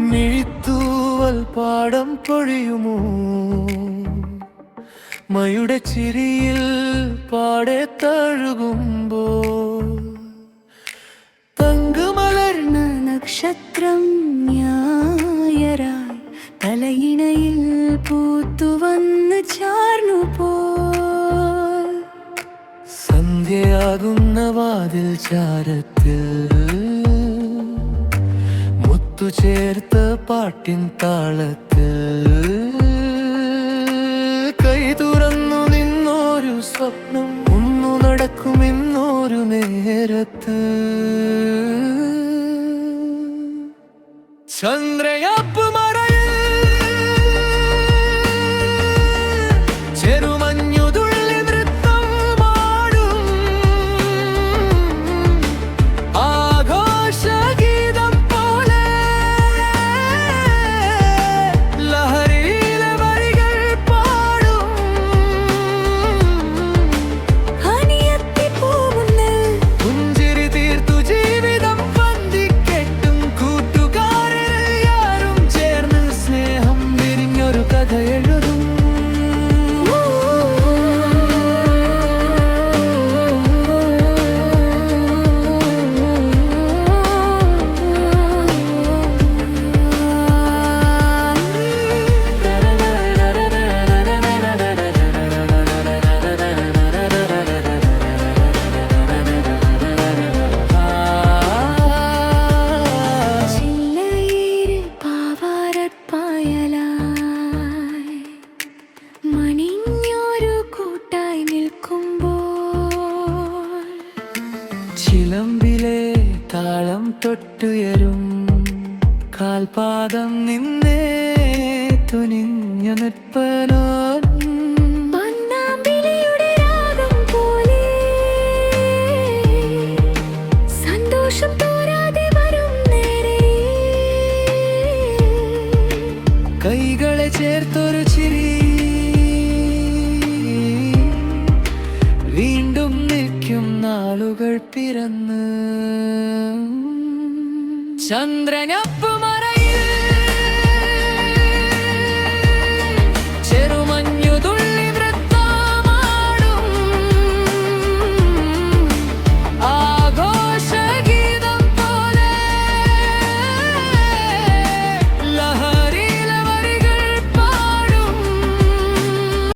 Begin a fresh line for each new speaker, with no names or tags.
മിഴിത്തൂവൽ പാടം പൊഴിയുമോ മയുടെ ചിരിയിൽ പാടെ തഴുകുമ്പോൾ തങ്കുമലർന്ന
നക്ഷത്രം ഞായരായി തലയിണയിൽ പൂത്തുവന്ന് ചാർന്നുപോൽ
സന്ധ്യയാകുന്ന വാതിൽ ചാരത്തിൽ മുത്തു ചേർത്ത പാട്ടിൻ താളത്തിൽ കൈ തുറന്നു നിന്നൊരു സ്വപ്നം ഒന്നു നടക്കുമെന്നൊരു നേരത്ത് ചന്ദ്രയാപ്പ് മറയിൽ ചെറുമഞ്ഞുതുള്ളി നൃത്തമാടും ആഘോഷഗീതം പോലെ ലഹരിയിലെ വരികൾ പാടും
അനിയത്തിപ്പൂവുന്നിൽ
പുഞ്ചിരി തീർത്തു ജീവിതം പന്തിക്കെട്ടും കൂട്ടുകാരിൽ യാരും ചേർന്ന് സ്നേഹം വിരിഞ്ഞൊരു കഥ എഴുതും
ചില്ലയിൽ പാവാരപ്പായലായി മണിഞ്ഞൊരു കൂട്ടായി നിൽക്കുമ്പോൾ
ചിലമ്പിലെ താളം തൊട്ടുയരും കാൽപാദം നിന്നേ തുനിഞ്ഞു നിൽപ്പനോ
പൊന്നാമ്പിളിയുടെ രാഗം പോലെ സന്തോഷം തോരാതെ വരും നേരെ
കൈകളെ ചേർത്തൊരു ചിരി വീണ്ടും നിൽക്കും നാളുകൾ പിറന്ന് ചന്ദ്രനപ്പ